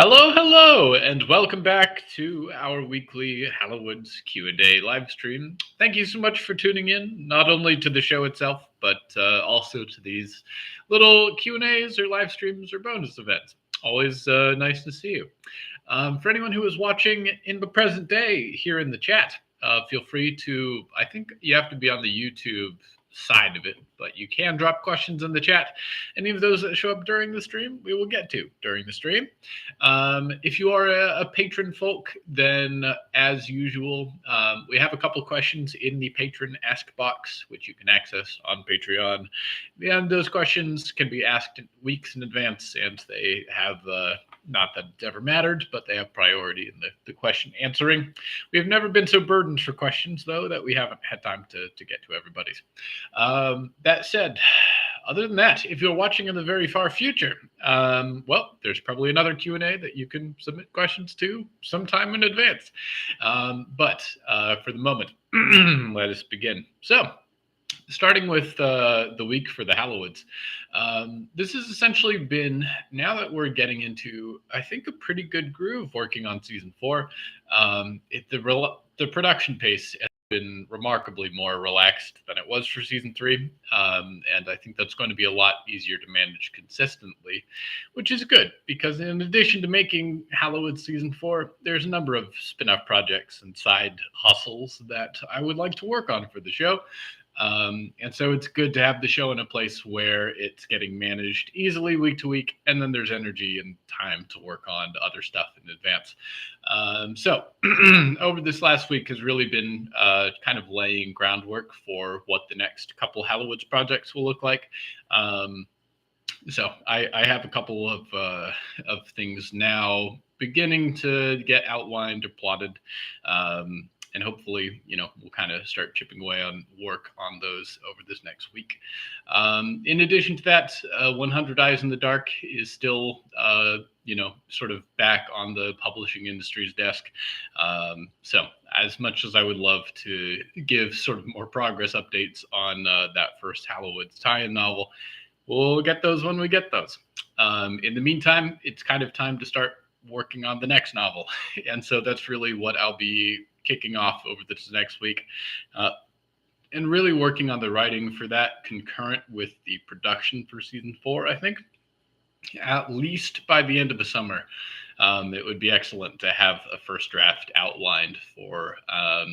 Hello, and welcome back to our weekly Hallowoods Q&A live stream. Thank you so much for tuning in, not only to the show itself, but also to these little Q&As or live streams or bonus events. Always nice to see you. For anyone who is watching in the present day here in the chat, feel free to, I think you have to be on the YouTube side of it, but you can drop questions in the chat. Any of those that show up during the stream, we will get to during the stream. If you are a patron folk, then as usual, we have a couple questions in the patron ask box, which you can access on Patreon. And those questions can be asked weeks in advance, and they have not that it's ever mattered, but they have priority in the question answering. We have never been so burdened for questions, though, that we haven't had time to get to everybody's. That said, other than that, if you're watching in the very far future, well, there's probably another Q&A that you can submit questions to sometime in advance. But for the moment, let us begin. So, starting with the week for the Hallowoods, this has essentially been, now that we're getting into, I think, a pretty good groove working on season 4, the production pace has been remarkably more relaxed than it was for season 3, and I think that's going to be a lot easier to manage consistently, which is good, because in addition to making Hallowoods season 4, there's a number of spin-off projects and side hustles that I would like to work on for the show. And so it's good to have the show in a place where it's getting managed easily week to week, and then there's energy and time to work on other stuff in advance. So over this last week has really been kind of laying groundwork for what the next couple Hallowoods projects will look like. So I have a couple of things now beginning to get outlined or plotted. And hopefully, we'll kind of start chipping away on work on those over this next week. In addition to that, 100 Eyes in the Dark is still, sort of back on the publishing industry's desk. So as much as I would love to give sort of more progress updates on that first Hallowoods tie-in novel, we'll get those when we get those. In the meantime, it's kind of time to start working on the next novel. And so that's really what I'll be kicking off over this next week, and really working on the writing for that concurrent with the production for season 4. I think at least by the end of the summer, it would be excellent to have a first draft outlined for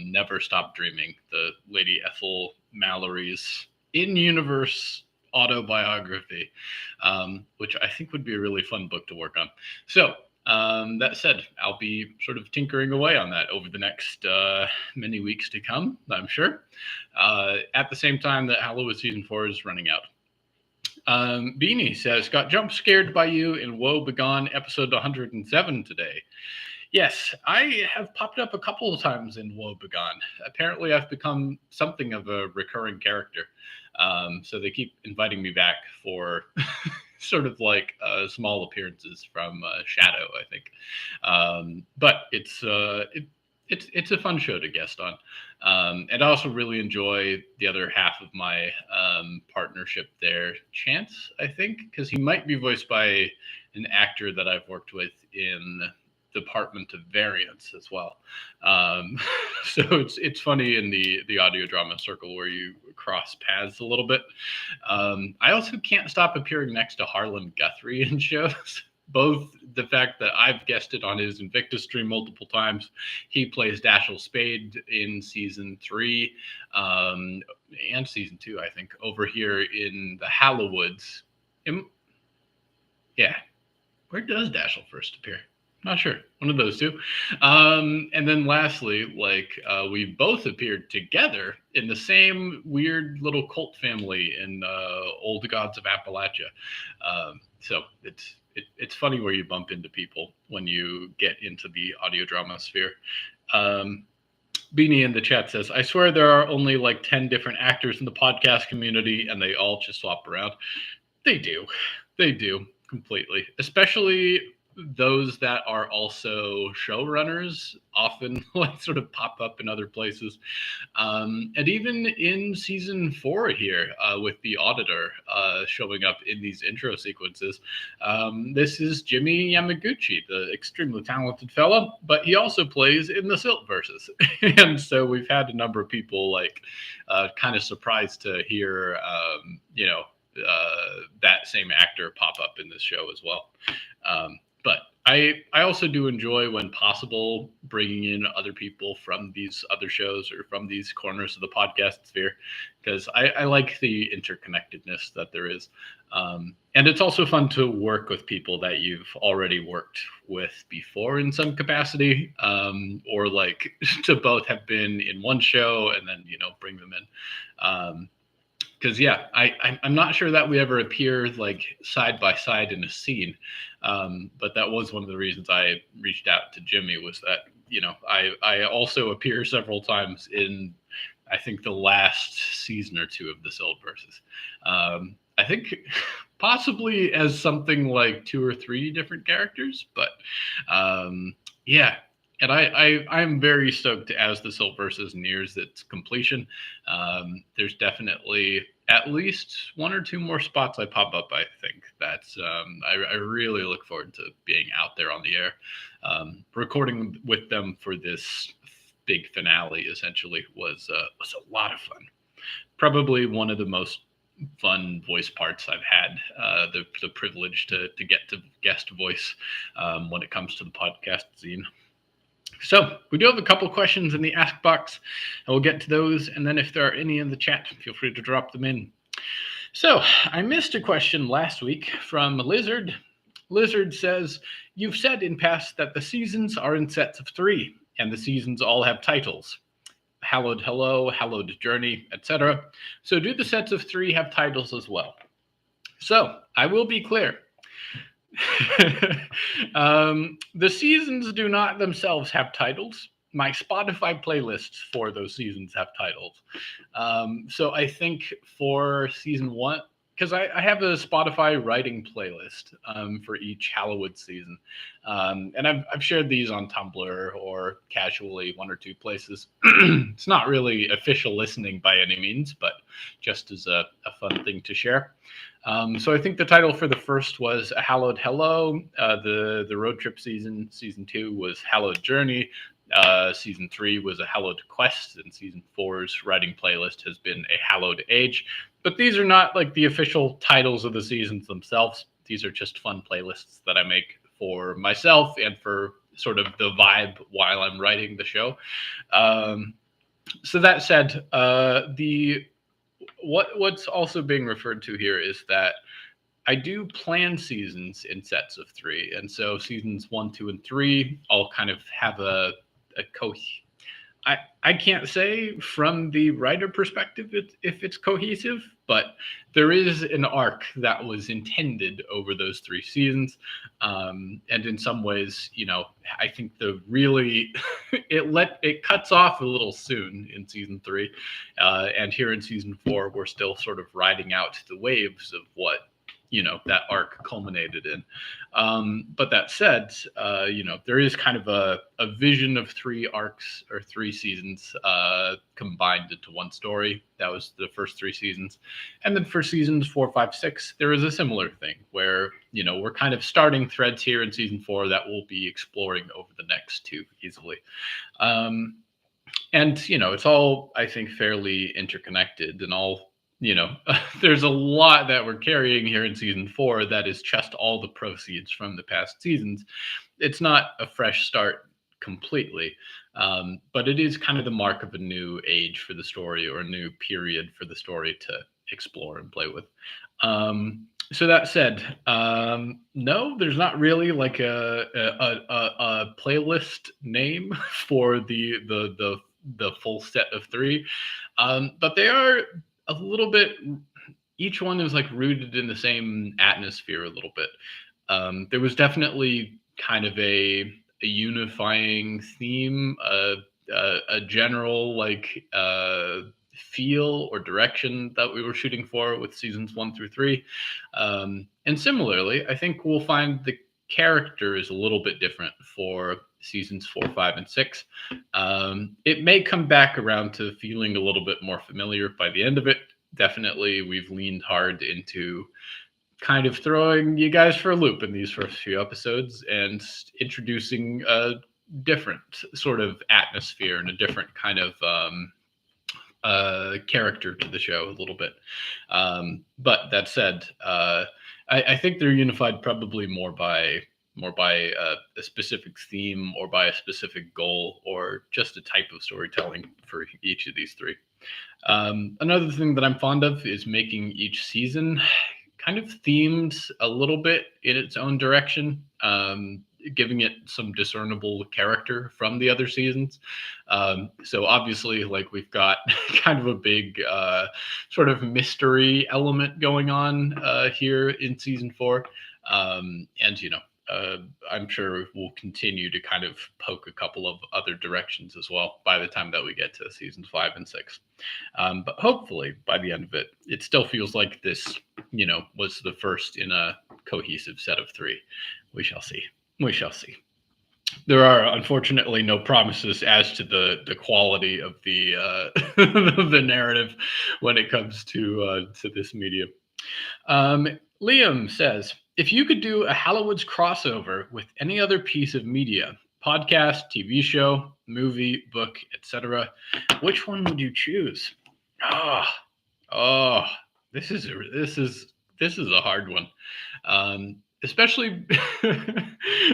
Never Stop Dreaming, the Lady Ethel Mallory's in-universe autobiography, which I think would be a really fun book to work on. So that said, I'll be sort of tinkering away on that over the next many weeks to come, I'm sure, at the same time that Halloween season 4 is running out. Beanie says, got jump scared by you in Woe Begone episode 107 today. Yes, I have popped up a couple of times in Woe Begone. Apparently I've become something of a recurring character. So they keep inviting me back for sort of like small appearances from Shadow, I think. But it's a fun show to guest on. And I also really enjoy the other half of my partnership there, Chance, I think, because he might be voiced by an actor that I've worked with in Department of Variance as well. So it's funny in the audio drama circle where you cross paths a little bit. I also can't stop appearing next to Harlan Guthrie in shows. Both the fact that I've guested on his Invictus stream multiple times. He plays Dashiell Spade in season 3 and season 2, I think, over here in the Hallowoods. Yeah. Where does Dashiell first appear? Not sure. One of those two. And then lastly, we both appeared together in the same weird little cult family in Old Gods of Appalachia. So it's funny where you bump into people when you get into the audio drama sphere. Beanie in the chat says, I swear there are only like 10 different actors in the podcast community and they all just swap around. They do completely. Especially those that are also showrunners often like sort of pop up in other places. And even in season 4 here, with the auditor showing up in these intro sequences, this is Jimmy Yamaguchi, the extremely talented fella, but he also plays in the Silt verses. And so we've had a number of people like kind of surprised to hear, that same actor pop up in this show as well. But I also do enjoy, when possible, bringing in other people from these other shows or from these corners of the podcast sphere, because I like the interconnectedness that there is. And it's also fun to work with people that you've already worked with before in some capacity, or like to both have been in one show and then, bring them in. Because I'm not sure that we ever appear like side by side in a scene, but that was one of the reasons I reached out to Jimmy, was that I also appear several times in, I think, the last season or two of the Silververses. I think possibly as something like 2 or 3 different characters, but yeah. And I'm very stoked as the Silververses nears its completion. There's definitely at least 1 or 2 more spots I pop up. I think that's I really look forward to being out there on the air, recording with them for this big finale. Essentially, was a lot of fun. Probably one of the most fun voice parts I've had, the privilege to get to guest voice when it comes to the podcast scene. So we do have a couple questions in the ask box, and we'll get to those. And then if there are any in the chat, feel free to drop them in. So I missed a question last week from Lizard. Lizard says, you've said in past that the seasons are in sets of 3, and the seasons all have titles. Hallowed Hello, Hallowed Journey, etc. So do the sets of 3 have titles as well? So I will be clear. The seasons do not themselves have titles. My Spotify playlists for those seasons have titles. So I think for season 1, because I have a Spotify writing playlist for each Hallowoods season, and I've shared these on Tumblr or casually 1 or 2 places. It's not really official listening by any means, but just as a fun thing to share. So I think the title for the first was A Hallowed Hello. The road trip season 2 was Hallowed Journey. Season 3 was A Hallowed Quest, and season 4's writing playlist has been A Hallowed Age. But these are not like the official titles of the seasons themselves. These are just fun playlists that I make for myself and for sort of the vibe while I'm writing the show. So that said, what's also being referred to here is that I do plan seasons in sets of 3, and so seasons 1, 2, and 3 all kind of have a I can't say from the writer perspective if it's cohesive, but there is an arc that was intended over those 3 seasons, and in some ways, I think the really it cuts off a little soon in season 3, and here in season 4, we're still sort of riding out the waves of what that arc culminated in. But that said, there is kind of a vision of 3 arcs or 3 seasons combined into one story. That was the first 3 seasons. And then for seasons 4, 5, 6, there is a similar thing where, we're kind of starting threads here in season 4 that we'll be exploring over the next 2 easily. And, it's all, I think, fairly interconnected and all. There's a lot that we're carrying here in season 4 that is just all the proceeds from the past seasons. It's not a fresh start completely, but it is kind of the mark of a new age for the story, or a new period for the story to explore and play with. So that said, no, there's not really like a playlist name for the full set of 3, but they are a little bit, each one is like rooted in the same atmosphere a little bit. There was definitely kind of a unifying theme, a general like feel or direction that we were shooting for with seasons 1 through 3. And similarly, I think we'll find character is a little bit different for seasons 4, 5, and 6. It may come back around to feeling a little bit more familiar by the end of it. Definitely, we've leaned hard into kind of throwing you guys for a loop in these first few episodes and introducing a different sort of atmosphere and a different kind of character to the show a little bit. But that said, I think they're unified probably more by a specific theme or by a specific goal or just a type of storytelling for each of these three. Another thing that I'm fond of is making each season kind of themed a little bit in its own direction, giving it some discernible character from the other seasons. So obviously, like we've got kind of a big sort of mystery element going on here in season 4, and I'm sure we'll continue to kind of poke a couple of other directions as well by the time that we get to seasons 5 and 6. But hopefully by the end of it, it still feels like this, was the first in a cohesive set of 3. We shall see. We shall see. There are unfortunately no promises as to the quality of the the narrative when it comes to this medium. Liam says, if you could do a Hallowoods crossover with any other piece of media, podcast, TV show, movie, book, etc., which one would you choose? This is a hard one, especially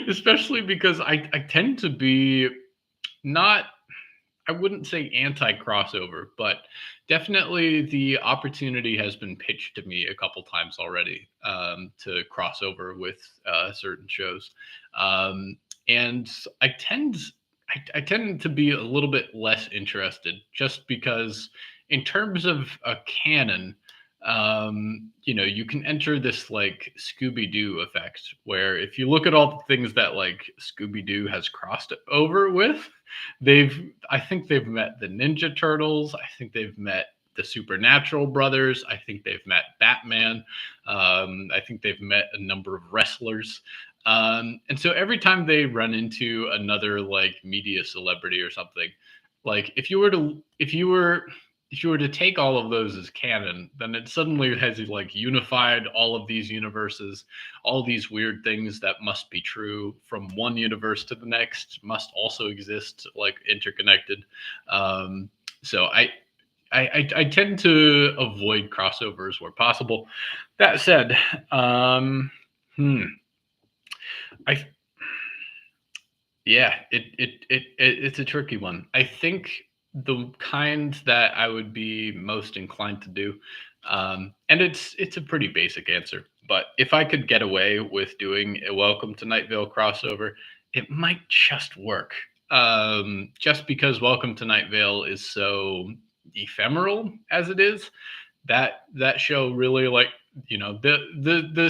especially because I tend to be not. I wouldn't say anti-crossover, but definitely the opportunity has been pitched to me a couple times already to cross over with certain shows, and I tend to be a little bit less interested, just because in terms of a canon, you can enter this like Scooby-Doo effect, where if you look at all the things that like Scooby-Doo has crossed over with, I think they've met the Ninja Turtles. I think they've met the Supernatural Brothers. I think they've met Batman. I think they've met a number of wrestlers. And so every time they run into another like media celebrity or something, like if you were to take all of those as canon, then it suddenly has like unified all of these universes. All these weird things that must be true from one universe to the next must also exist, like interconnected. So I tend to avoid crossovers where possible. That said, it's a tricky one. I think the kind that I would be most inclined to do, and it's a pretty basic answer, but if I could get away with doing a Welcome to Night Vale crossover, it might just work. Just because Welcome to Night Vale is so ephemeral as it is, that show really like the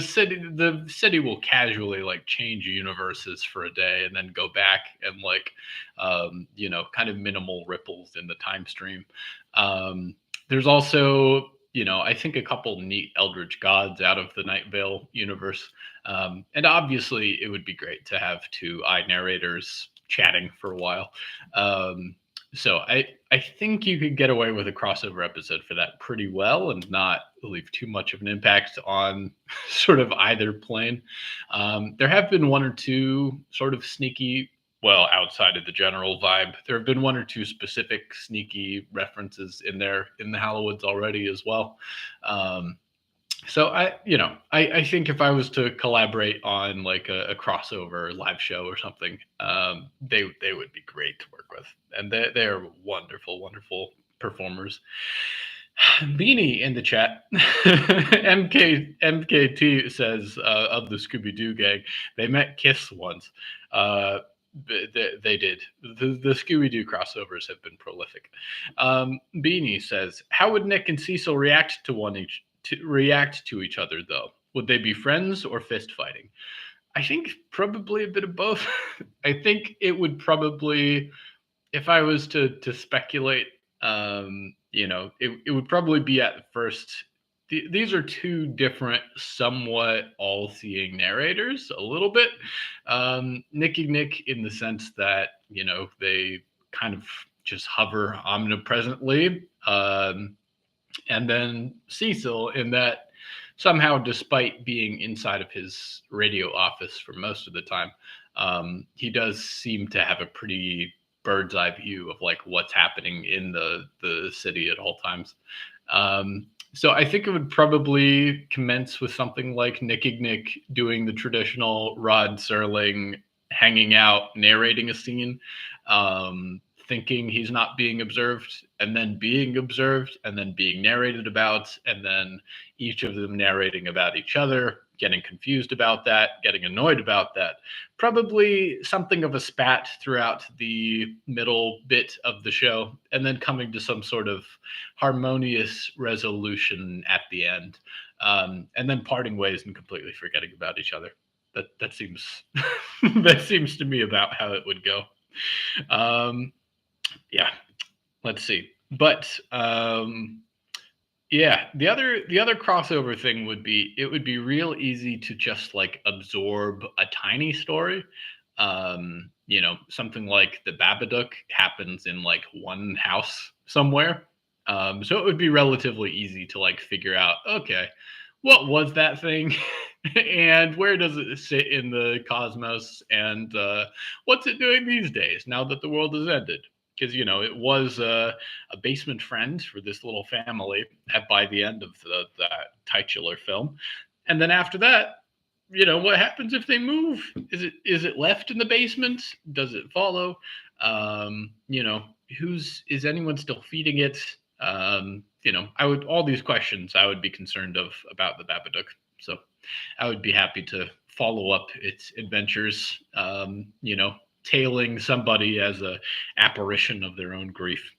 city will casually like change universes for a day and then go back and like kind of minimal ripples in the time stream. There's also I think a couple neat eldritch gods out of the Night Vale universe, and obviously it would be great to have 2 narrators chatting for a while. So I think you could get away with a crossover episode for that pretty well and not leave too much of an impact on sort of either plane. There have been 1 or 2 sort of sneaky, well, outside of the general vibe, there have been 1 or 2 specific sneaky references in there in the Hallowoods already as well. So I think if I was to collaborate on like a crossover live show or something, they would be great to work with, and they're wonderful performers. Beanie in the chat, MKT says of the Scooby-Doo gang, they met Kiss once. They did. The Scooby-Doo crossovers have been prolific. Beanie says, how would Nick and Cecil react to each other, though? Would they be friends or fist fighting? I think probably a bit of both. I think it would probably, if I was to speculate, it would probably be at first these are two different, somewhat all-seeing narrators, a little bit. Nicky Nick, in the sense that they kind of just hover omnipresently, and then Cecil, in that somehow, despite being inside of his radio office for most of the time, he does seem to have a pretty bird's eye view of like what's happening in the city at all times. So I think it would probably commence with something like Nicky Nick doing the traditional Rod Serling hanging out, narrating a scene, thinking he's not being observed, and then being observed, and then being narrated about, and then each of them narrating about each other, getting confused about that, getting annoyed about that. Probably something of a spat throughout the middle bit of the show, and then coming to some sort of harmonious resolution at the end, and then parting ways and completely forgetting about each other. That seems that seems to me about how it would go. Um, yeah, let's see. But yeah, the other crossover thing would be, it would be real easy to just like absorb a tiny story. Something like the Babadook happens in like one house somewhere. So it would be relatively easy to like figure out, okay, what was that thing? And where does it sit in the cosmos? And what's it doing these days now that the world has ended? Because it was a basement friend for this little family by the end of that titular film. And then after that, what happens if they move? Is it left in the basement? Does it follow? Who's is anyone still feeding it? I would, all these questions I would be concerned of about the Babadook. So I would be happy to follow up its adventures. Tailing somebody as a apparition of their own grief.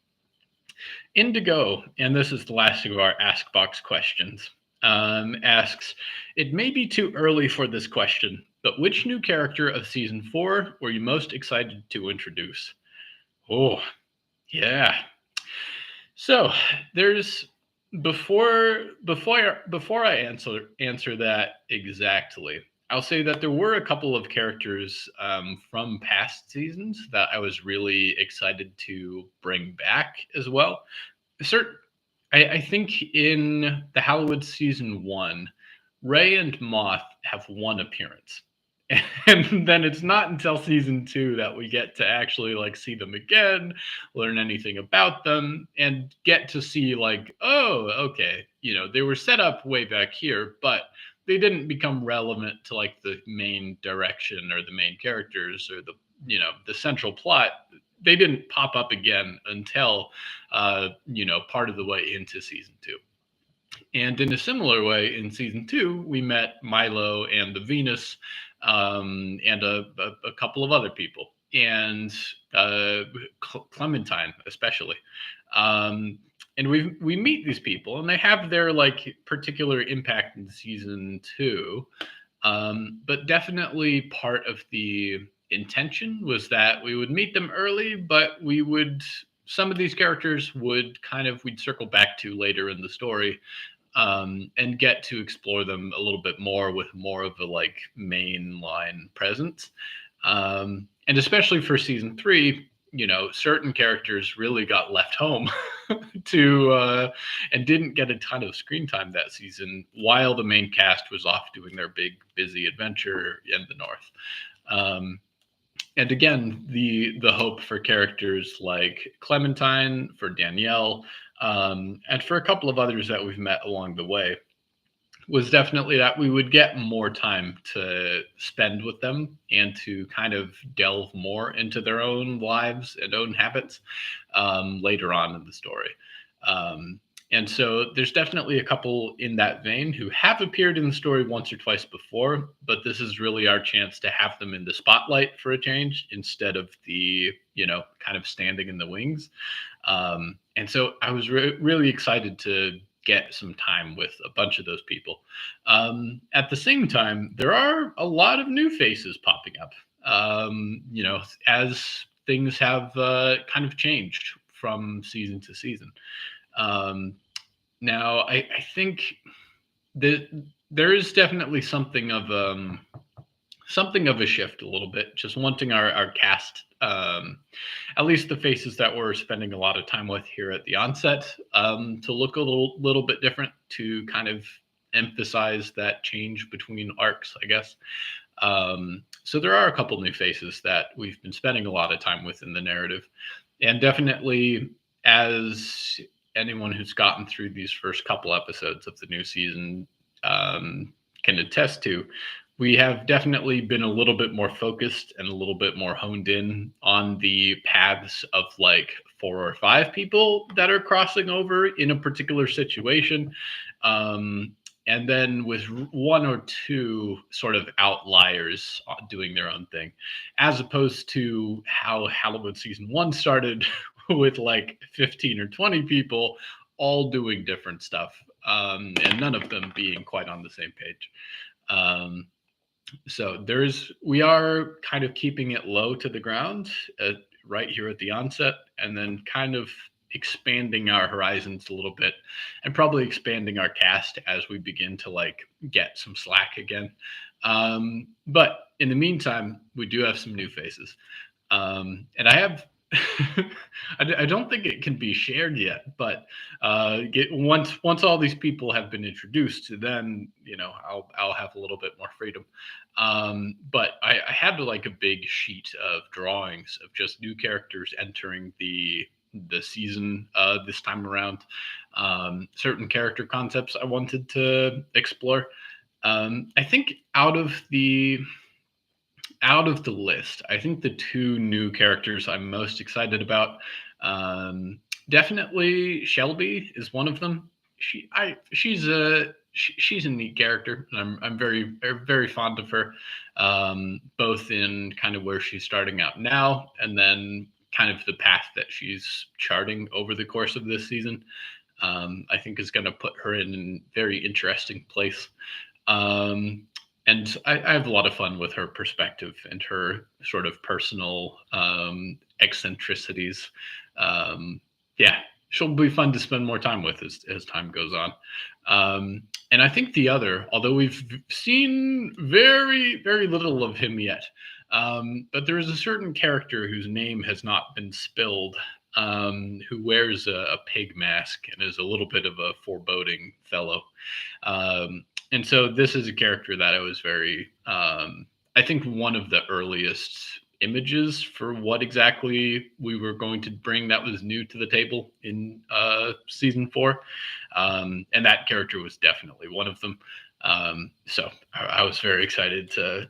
Indigo, and this is the last of our Ask Box questions, asks, it may be too early for this question, but which new character of season 4 were you most excited to introduce? Oh, yeah. So there's before I answer that exactly, I'll say that there were a couple of characters from past seasons that I was really excited to bring back as well. Certain, I think in the Hallowoods season 1, Ray and Moth have one appearance. And then it's not until season 2 that we get to actually like see them again, learn anything about them, and get to see like, oh, okay, they were set up way back here, but they didn't become relevant to like the main direction or the main characters or the central plot. They didn't pop up again until part of the way into season 2. And in a similar way, in season 2, we met Milo and the Venus, and a couple of other people, and Clementine especially. And we meet these people, and they have their like particular impact in season 2. But definitely part of the intention was that we would meet them early, but some of these characters we'd circle back to later in the story, and get to explore them a little bit more with more of a like mainline presence. And especially for season 3, certain characters really got left home and didn't get a ton of screen time that season while the main cast was off doing their big busy adventure in the north. And again, the hope for characters like Clementine, for Danielle, and for a couple of others that we've met along the way, was definitely that we would get more time to spend with them and to kind of delve more into their own lives and own habits later on in the story. And so there's definitely a couple in that vein who have appeared in the story once or twice before, but this is really our chance to have them in the spotlight for a change instead of the, kind of standing in the wings. And so I was really excited to get some time with a bunch of those people. At the same time, there are a lot of new faces popping up, as things have kind of changed from season to season. Now, I think there is definitely something of a shift a little bit. Just wanting our cast, at least the faces that we're spending a lot of time with here at the onset, to look a little bit different, to kind of emphasize that change between arcs, I guess. So there are a couple new faces that we've been spending a lot of time with in the narrative, and definitely, as anyone who's gotten through these first couple episodes of the new season um, can attest to, we have definitely been a little bit more focused and a little bit more honed in on the paths of like 4 or 5 people that are crossing over in a particular situation. Um, and then with 1 or 2 sort of outliers doing their own thing, as opposed to how Hallowoods season 1 started with like 15 or 20 people all doing different stuff, and none of them being quite on the same page. Um, so we are kind of keeping it low to the ground right here at the onset, and then kind of expanding our horizons a little bit, and probably expanding our cast as we begin to like get some slack again. But in the meantime, we do have some new faces, and I have. I don't think it can be shared yet, but once all these people have been introduced, then I'll have a little bit more freedom. But I had like a big sheet of drawings of just new characters entering the season this time around. Certain character concepts I wanted to explore. I think out of the list, I think the 2 new characters I'm most excited about, definitely Shelby is one of them. She's a neat character, and I'm very very fond of her, both in kind of where she's starting out now, and then kind of the path that she's charting over the course of this season. I think is going to put her in a very interesting place. Um, and I have a lot of fun with her perspective and her sort of personal eccentricities. Yeah, she'll be fun to spend more time with as time goes on. And I think the other, although we've seen very, very little of him yet, but there is a certain character whose name has not been spilled, who wears a pig mask and is a little bit of a foreboding fellow. And so this is a character that I was I think one of the earliest images for what exactly we were going to bring that was new to the table in season 4. And that character was definitely one of them. So I was very excited to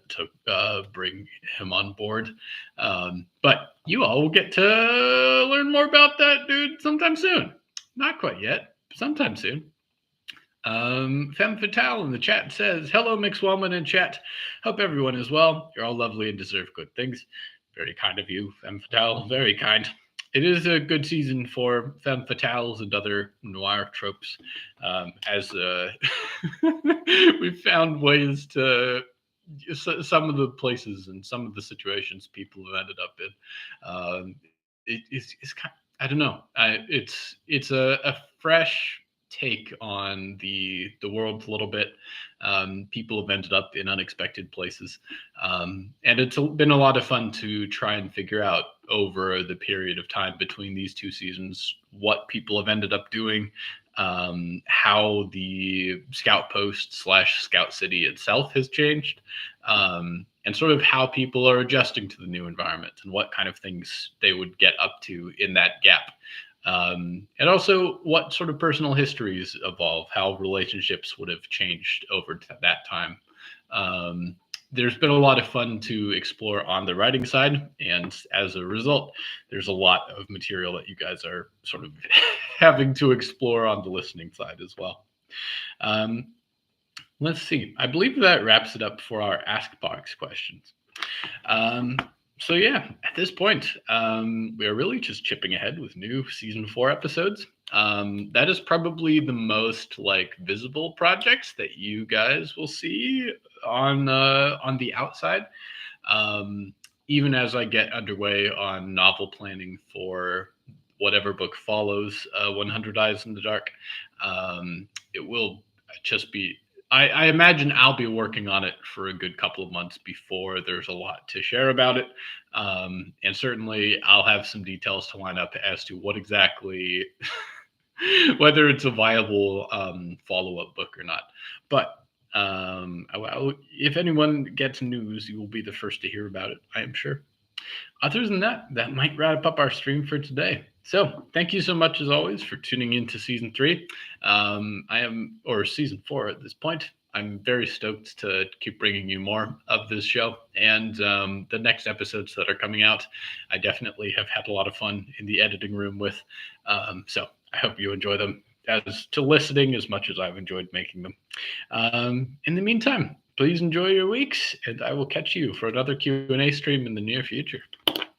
bring him on board. But you all will get to learn more about that dude sometime soon. Not quite yet, sometime soon. Femme Fatale in the chat says, "Hello, McSwellman in chat. Hope everyone is well. You're all lovely and deserve good things." Very kind of you, Femme Fatale. Very kind. It is a good season for femme fatales and other noir tropes, as we've found ways to some of the places and some of the situations people have ended up in. It's kind. I don't know. It's a fresh take on the world a little bit. People have ended up in unexpected places, and it's been a lot of fun to try and figure out over the period of time between these 2 seasons what people have ended up doing, how the scout post / scout city itself has changed, and sort of how people are adjusting to the new environment and what kind of things they would get up to in that gap. And also what sort of personal histories evolve, how relationships would have changed over that time. There's been a lot of fun to explore on the writing side, and as a result, there's a lot of material that you guys are sort of having to explore on the listening side as well. Let's see. I believe that wraps it up for our Ask Box questions. So yeah, at this point, we are really just chipping ahead with new season 4 episodes. That is probably the most like visible projects that you guys will see on the outside. Even as I get underway on novel planning for whatever book follows 100 Eyes in the Dark, it will just be I imagine I'll be working on it for a good couple of months before there's a lot to share about it. And certainly I'll have some details to line up as to what exactly, whether it's a viable follow up book or not. But if anyone gets news, you will be the first to hear about it, I am sure. Other than that, that might wrap up our stream for today. So thank you so much as always for tuning in to season 3. Or season 4 at this point. I'm very stoked to keep bringing you more of this show and the next episodes that are coming out. I definitely have had a lot of fun in the editing room with. So I hope you enjoy them as to listening as much as I've enjoyed making them. In the meantime, please enjoy your weeks, and I will catch you for another Q&A stream in the near future.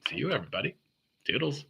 See you, everybody. Toodles.